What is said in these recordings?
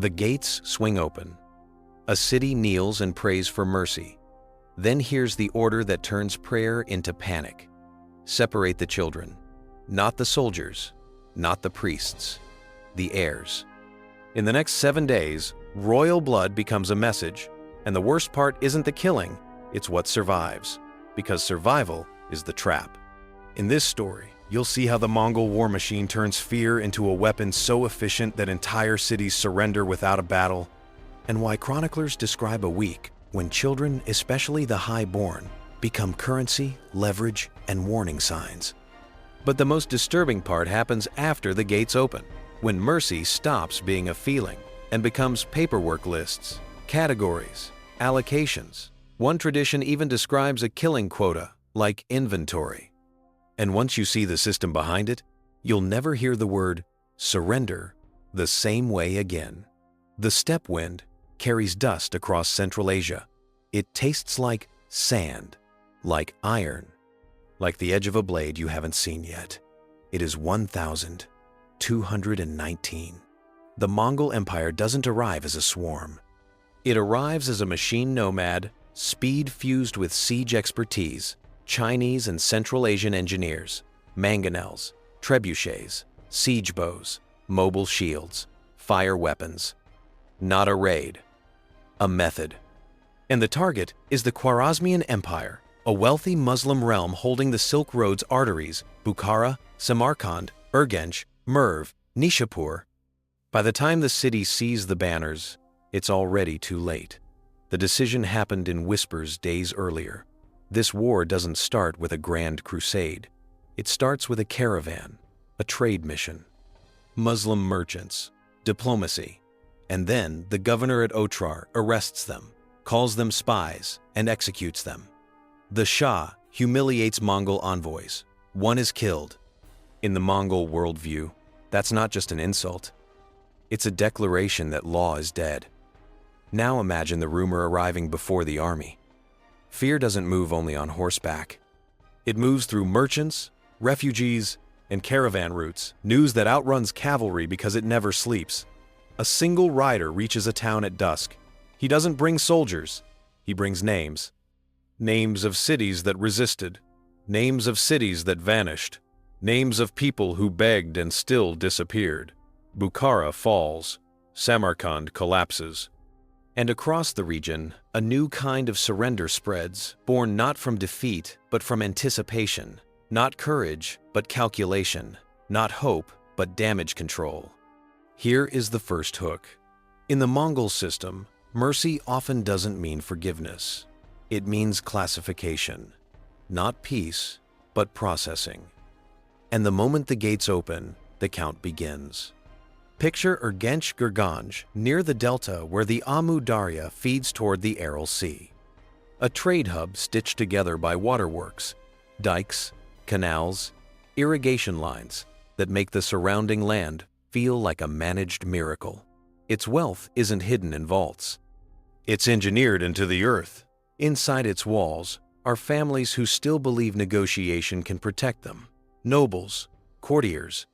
The gates swing open. A city kneels and prays for mercy. Then hears the order that turns prayer into panic. Separate the children, not the soldiers, not the priests, the heirs. In the next 7 days, royal blood becomes a message, and the worst part isn't the killing, it's what survives, because survival is the trap. In this story, you'll see how the Mongol war machine turns fear into a weapon so efficient that entire cities surrender without a battle, and why chroniclers describe a week when children, especially the high-born, become currency, leverage, and warning signs. But the most disturbing part happens after the gates open, when mercy stops being a feeling and becomes paperwork lists, categories, allocations. One tradition even describes a killing quota, like inventory. And once you see the system behind it, you'll never hear the word surrender the same way again. The steppe wind carries dust across Central Asia. It tastes like sand, like iron, like the edge of a blade you haven't seen yet. It is 1219. The Mongol Empire doesn't arrive as a swarm. It arrives as a machine nomad, speed fused with siege expertise, Chinese and Central Asian engineers, mangonels, trebuchets, siege bows, mobile shields, fire weapons. Not a raid, a method. And the target is the Khwarezmian Empire, a wealthy Muslim realm holding the Silk Road's arteries, Bukhara, Samarkand, Urgench, Merv, Nishapur. By the time the city sees the banners, it's already too late. The decision happened in whispers days earlier. This war doesn't start with a grand crusade. It starts with a caravan, a trade mission, Muslim merchants, diplomacy, and then the governor at Otrar arrests them, calls them spies, and executes them. The Shah humiliates Mongol envoys. One is killed. In the Mongol worldview, that's not just an insult. It's a declaration that law is dead. Now imagine the rumor arriving before the army. Fear doesn't move only on horseback. It moves through merchants, refugees, and caravan routes, news that outruns cavalry because it never sleeps. A single rider reaches a town at dusk. He doesn't bring soldiers, he brings names. Names of cities that resisted, names of cities that vanished, names of people who begged and still disappeared. Bukhara falls, Samarkand collapses. And across the region, a new kind of surrender spreads, born not from defeat, but from anticipation, not courage, but calculation, not hope, but damage control. Here is the first hook. In the Mongol system, mercy often doesn't mean forgiveness. It means classification, not peace, but processing. And the moment the gates open, the count begins. Picture Urgench Gurganj near the delta where the Amu Darya feeds toward the Aral Sea. A trade hub stitched together by waterworks, dikes, canals, irrigation lines that make the surrounding land feel like a managed miracle. Its wealth isn't hidden in vaults. It's engineered into the earth. Inside its walls are families who still believe negotiation can protect them. Nobles, courtiers,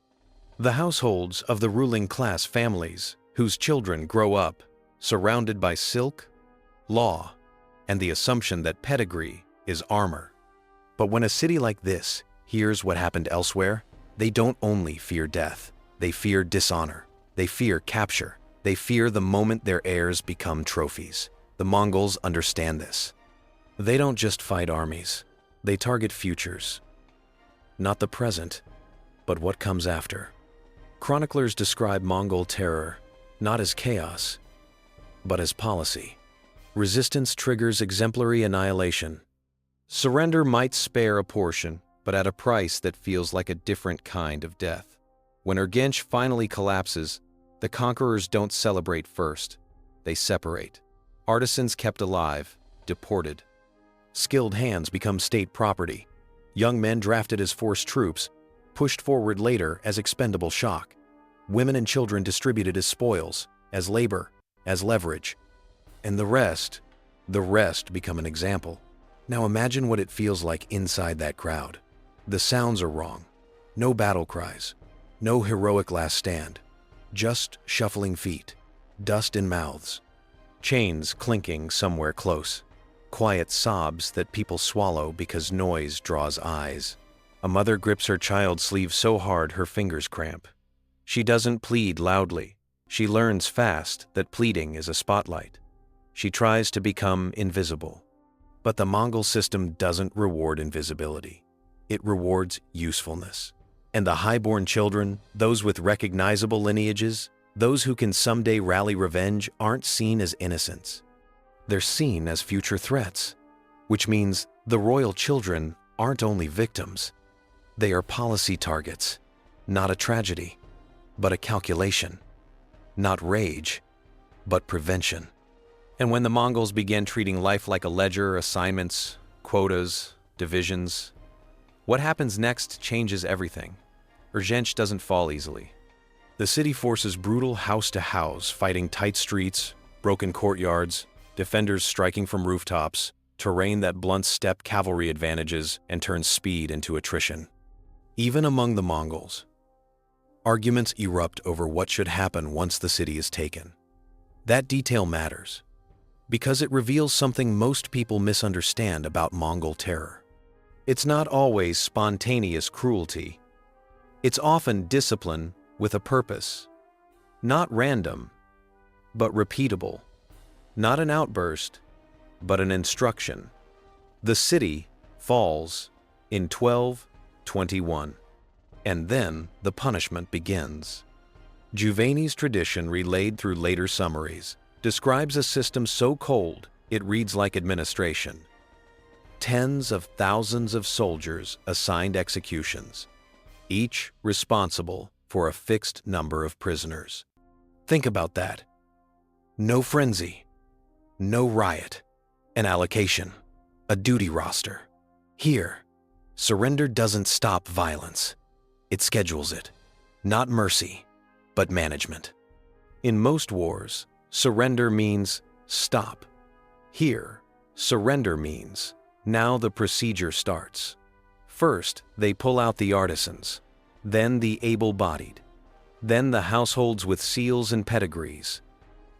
the households of the ruling class families whose children grow up surrounded by silk, law, and the assumption that pedigree is armor. But when a city like this hears what happened elsewhere, they don't only fear death. They fear dishonor. They fear capture. They fear the moment their heirs become trophies. The Mongols understand this. They don't just fight armies. They target futures. Not the present, but what comes after. Chroniclers describe Mongol terror not as chaos, but as policy. Resistance triggers exemplary annihilation. Surrender might spare a portion, but at a price that feels like a different kind of death. When Urgench finally collapses, the conquerors don't celebrate first. They separate. Artisans kept alive, deported. Skilled hands become state property. Young men drafted as forced troops, pushed forward later as expendable shock. Women and children distributed as spoils, as labor, as leverage. And the rest become an example. Now imagine what it feels like inside that crowd. The sounds are wrong. No battle cries. No heroic last stand. Just shuffling feet. dust in mouths, chains clinking somewhere close, quiet sobs that people swallow because noise draws eyes. A mother grips her child's sleeve so hard her fingers cramp. She doesn't plead loudly. She learns fast that pleading is a spotlight. She tries to become invisible. But the Mongol system doesn't reward invisibility. It rewards usefulness. And the highborn children, those with recognizable lineages, those who can someday rally revenge, aren't seen as innocents. They're seen as future threats, which means the royal children aren't only victims. They are policy targets, not a tragedy, but a calculation. Not rage, but prevention. And when the Mongols began treating life like a ledger, assignments, quotas, divisions, what happens next changes everything. Urgench doesn't fall easily. The city forces brutal house-to-house, fighting tight streets, broken courtyards, defenders striking from rooftops, terrain that blunts steppe cavalry advantages and turns speed into attrition. Even among the Mongols, arguments erupt over what should happen once the city is taken. That detail matters, because it reveals something most people misunderstand about Mongol terror. It's not always spontaneous cruelty. It's often discipline with a purpose. Not random, but repeatable. Not an outburst, but an instruction. The city falls in 1221, and then the punishment begins. Juvayni's tradition, relayed through later summaries, describes a system so cold it reads like administration. Tens of thousands of soldiers assigned executions, each responsible for a fixed number of prisoners. Think about that. No frenzy, no riot, an allocation, a duty roster. Here, surrender doesn't stop violence. It schedules it. Not mercy, but management. In most wars, surrender means stop. Here, surrender means now the procedure starts. First, they pull out the artisans, then the able-bodied, then the households with seals and pedigrees.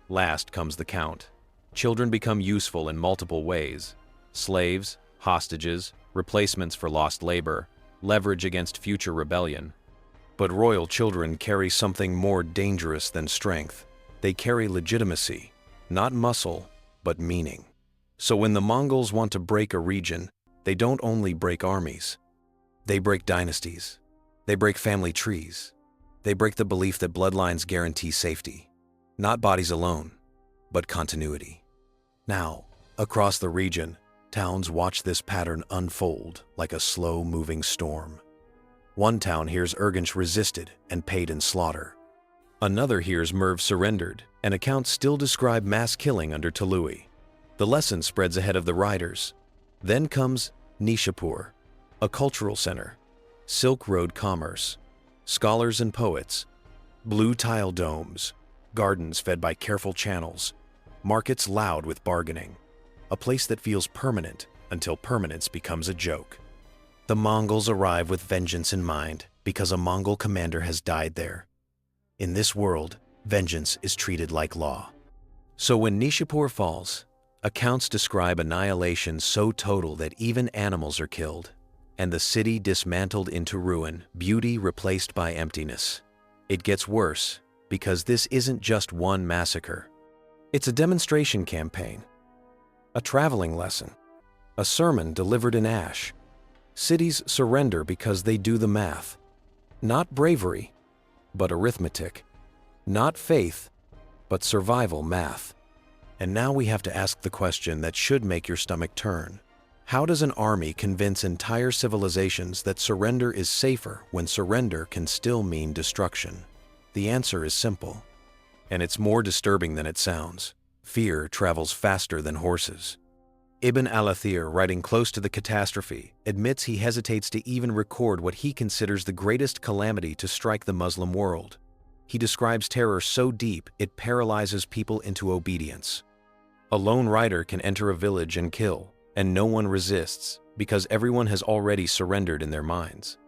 Last comes the count. Children become useful in multiple ways: slaves, hostages, replacements for lost labor, leverage against future rebellion. But royal children carry something more dangerous than strength. They carry legitimacy, not muscle, but meaning. So when the Mongols want to break a region, they don't only break armies. They break dynasties. They break family trees. They break the belief that bloodlines guarantee safety. Not bodies alone, but continuity. Now, across the region, towns watch this pattern unfold like a slow-moving storm. One town hears Urgench resisted and paid in slaughter. Another hears Merv surrendered, and accounts still describe mass killing under Tului. The lesson spreads ahead of the riders. Then comes Nishapur, a cultural center, Silk Road commerce, scholars and poets, blue tile domes, gardens fed by careful channels, markets loud with bargaining, a place that feels permanent until permanence becomes a joke. The Mongols arrive with vengeance in mind because a Mongol commander has died there. In this world, vengeance is treated like law. So when Nishapur falls, accounts describe annihilation so total that even animals are killed, and the city dismantled into ruin, beauty replaced by emptiness. It gets worse because this isn't just one massacre. It's a demonstration campaign, a traveling lesson, a sermon delivered in ash. Cities surrender because they do the math. Not bravery, but arithmetic. Not faith, but survival math. And now we have to ask the question that should make your stomach turn. How does an army convince entire civilizations that surrender is safer when surrender can still mean destruction? The answer is simple, and it's more disturbing than it sounds. Fear travels faster than horses. Ibn al-Athir, writing close to the catastrophe, admits he hesitates to even record what he considers the greatest calamity to strike the Muslim world. He describes terror so deep it paralyzes people into obedience. A lone rider can enter a village and kill, and no one resists because everyone has already surrendered in their minds.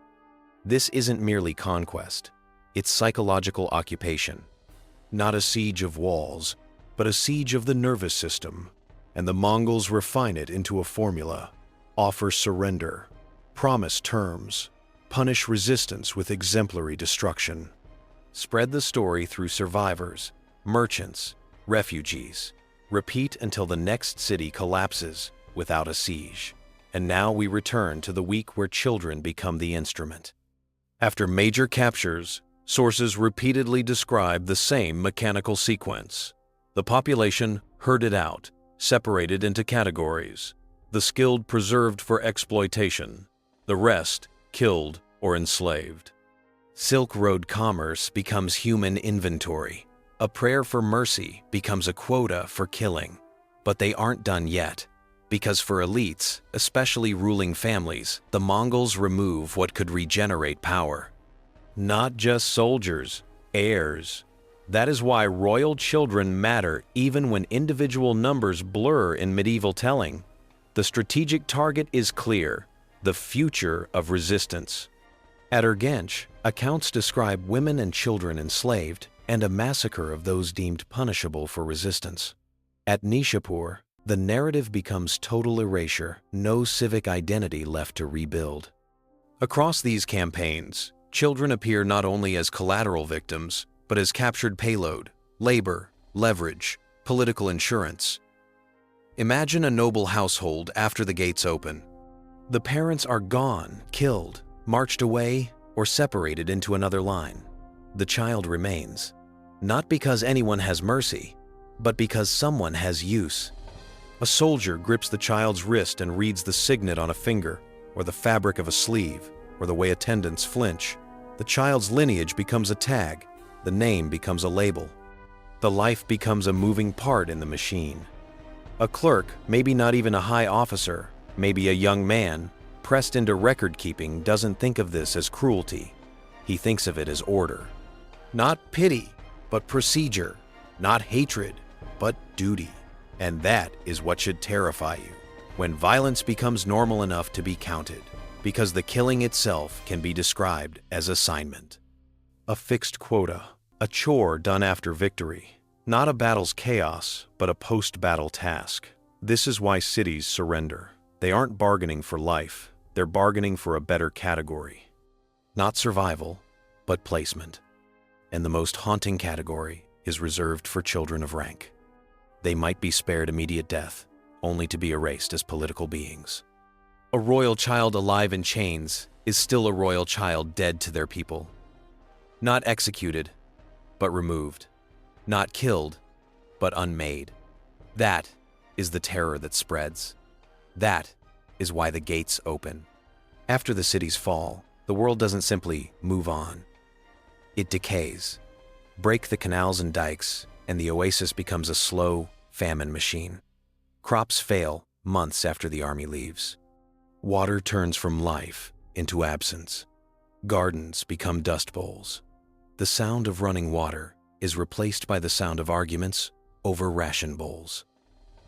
This isn't merely conquest, it's psychological occupation. Not a siege of walls, but a siege of the nervous system. And the Mongols refine it into a formula: offer surrender, promise terms, punish resistance with exemplary destruction. Spread the story through survivors, merchants, refugees. Repeat until the next city collapses without a siege. And now we return to the week where children become the instrument. After major captures, sources repeatedly describe the same mechanical sequence. The population herded out, separated into categories. The skilled preserved for exploitation, the rest killed or enslaved. Silk Road commerce becomes human inventory. A prayer for mercy becomes a quota for killing. But they aren't done yet, because for elites, especially ruling families, the Mongols remove what could regenerate power. Not just soldiers, heirs. That is why royal children matter even when individual numbers blur in medieval telling. The strategic target is clear: the future of resistance. At Urgench, accounts describe women and children enslaved and a massacre of those deemed punishable for resistance. At Nishapur, the narrative becomes total erasure, no civic identity left to rebuild. Across these campaigns, children appear not only as collateral victims, but as captured payload, labor, leverage, political insurance. Imagine a noble household after the gates open. The parents are gone, killed, marched away, or separated into another line. The child remains, not because anyone has mercy, but because someone has use. A soldier grips the child's wrist and reads the signet on a finger, or the fabric of a sleeve, or the way attendants flinch. The child's lineage becomes a tag, the name becomes a label. The life becomes a moving part in the machine. A clerk, maybe not even a high officer, maybe a young man, pressed into record-keeping doesn't think of this as cruelty. He thinks of it as order. Not pity, but procedure. Not hatred, but duty. And that is what should terrify you, when violence becomes normal enough to be counted, because the killing itself can be described as assignment. A fixed quota, a chore done after victory. Not a battle's chaos, but a post-battle task. This is why cities surrender. They aren't bargaining for life, they're bargaining for a better category. Not survival, but placement. And the most haunting category is reserved for children of rank. They might be spared immediate death, only to be erased as political beings. A royal child alive in chains is still a royal child dead to their people. Not executed, but removed. Not killed, but unmade. That is the terror that spreads. That is why the gates open. After the cities fall, the world doesn't simply move on. It decays. Break the canals and dikes, and the oasis becomes a slow famine machine. Crops fail months after the army leaves. Water turns from life into absence. Gardens become dust bowls. The sound of running water is replaced by the sound of arguments over ration bowls.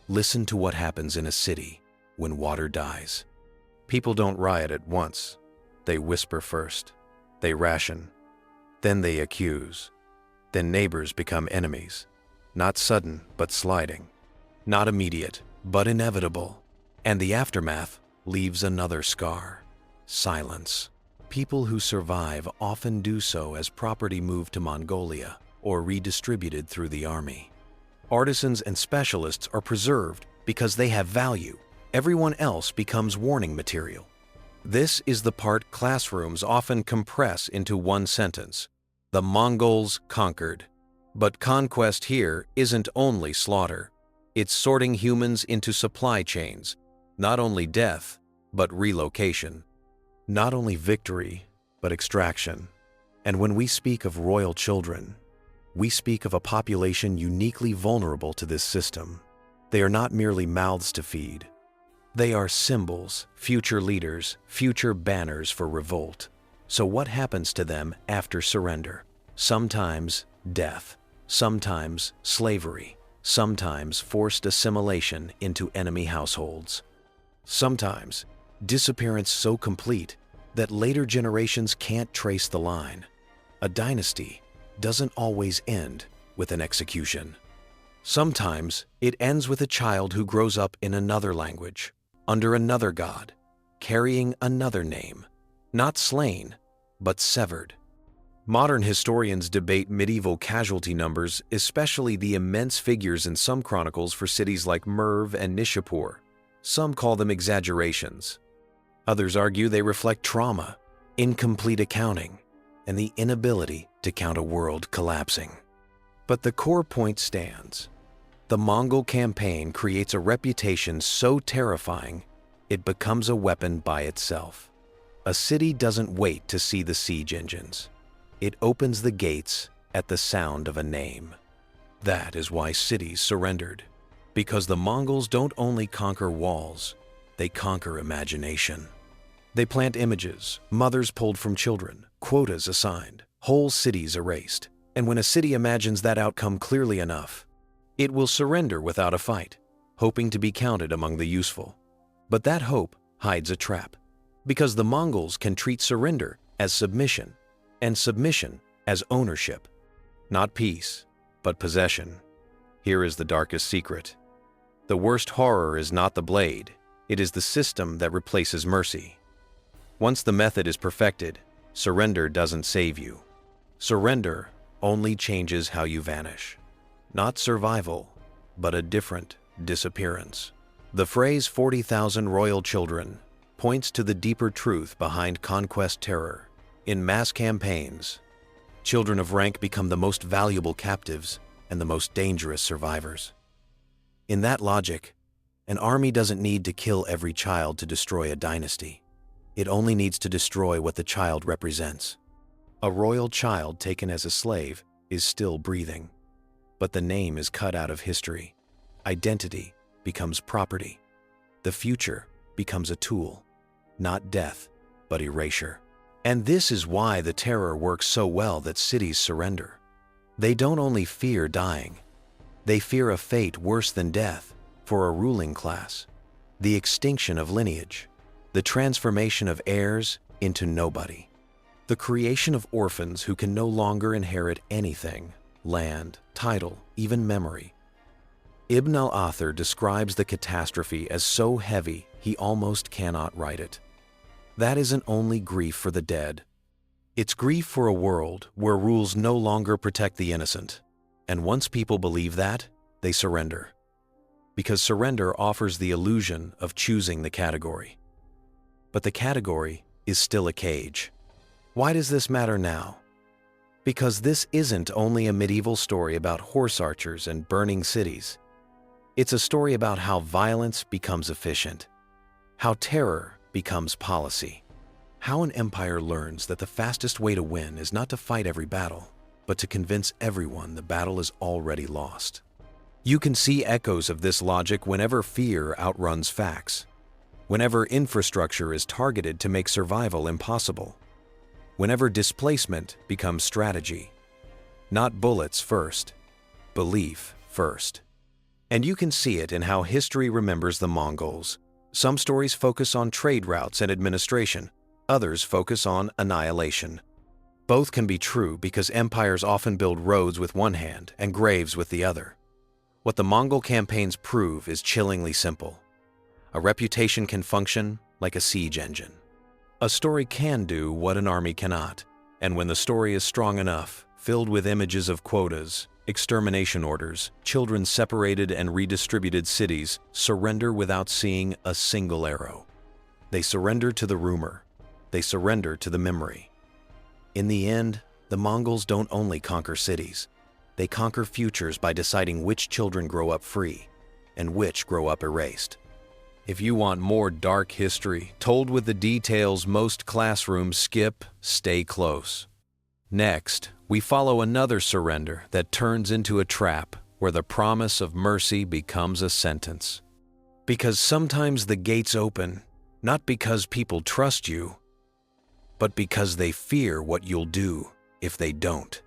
Listen to what happens in a city when water dies. People don't riot at once. They whisper first. They ration. Then they accuse. Then neighbors become enemies. Not sudden, but sliding. Not immediate, but inevitable. And the aftermath leaves another scar: silence. People who survive often do so as property moved to Mongolia or redistributed through the army. Artisans and specialists are preserved because they have value. Everyone else becomes warning material. This is the part classrooms often compress into one sentence: the Mongols conquered. But conquest here isn't only slaughter. It's sorting humans into supply chains, not only death, but relocation. Not only victory, but extraction. And when we speak of royal children, we speak of a population uniquely vulnerable to this system. They are not merely mouths to feed. They are symbols, future leaders, future banners for revolt. So what happens to them after surrender? Sometimes death, sometimes slavery, sometimes forced assimilation into enemy households. Sometimes disappearance so complete that later generations can't trace the line. A dynasty doesn't always end with an execution. Sometimes it ends with a child who grows up in another language, under another god, carrying another name, not slain, but severed. Modern historians debate medieval casualty numbers, especially the immense figures in some chronicles for cities like Merv and Nishapur. Some call them exaggerations. Others argue they reflect trauma, incomplete accounting, and the inability to count a world collapsing. But the core point stands. The Mongol campaign creates a reputation so terrifying, it becomes a weapon by itself. A city doesn't wait to see the siege engines. It opens the gates at the sound of a name. That is why cities surrendered. Because the Mongols don't only conquer walls, they conquer imagination. They plant images, mothers pulled from children, quotas assigned, whole cities erased. And when a city imagines that outcome clearly enough, it will surrender without a fight, hoping to be counted among the useful. But that hope hides a trap, because the Mongols can treat surrender as submission, and submission as ownership. Not peace, but possession. Here is the darkest secret. The worst horror is not the blade, it is the system that replaces mercy. Once the method is perfected, surrender doesn't save you. Surrender only changes how you vanish. Not survival, but a different disappearance. The phrase 40,000 royal children points to the deeper truth behind conquest terror. In mass campaigns, children of rank become the most valuable captives and the most dangerous survivors. In that logic, an army doesn't need to kill every child to destroy a dynasty. It only needs to destroy what the child represents. A royal child taken as a slave is still breathing, but the name is cut out of history. Identity becomes property. The future becomes a tool, not death, but erasure. And this is why the terror works so well that cities surrender. They don't only fear dying, they fear a fate worse than death for a ruling class, the extinction of lineage, the transformation of heirs into nobody, the creation of orphans who can no longer inherit anything, land, title, even memory. Ibn al-Athir describes the catastrophe as so heavy he almost cannot write it. That isn't only grief for the dead. It's grief for a world where rules no longer protect the innocent. And once people believe that, they surrender. Because surrender offers the illusion of choosing the category. But the category is still a cage. Why does this matter now? Because this isn't only a medieval story about horse archers and burning cities. It's a story about how violence becomes efficient, how terror becomes policy, how an empire learns that the fastest way to win is not to fight every battle, but to convince everyone the battle is already lost. You can see echoes of this logic whenever fear outruns facts, whenever infrastructure is targeted to make survival impossible, whenever displacement becomes strategy. Not bullets first, belief first. And you can see it in how history remembers the Mongols. Some stories focus on trade routes and administration, others focus on annihilation. Both can be true because empires often build roads with one hand and graves with the other. What the Mongol campaigns prove is chillingly simple. A reputation can function like a siege engine. A story can do what an army cannot, and when the story is strong enough, filled with images of quotas, extermination orders, children separated and redistributed cities surrender without seeing a single arrow. They surrender to the rumor. They surrender to the memory. In the end, the Mongols don't only conquer cities. They conquer futures by deciding which children grow up free and which grow up erased. If you want more dark history told with the details most classrooms skip, stay close. Next, we follow another surrender that turns into a trap where the promise of mercy becomes a sentence. Because sometimes the gates open, not because people trust you, but because they fear what you'll do if they don't.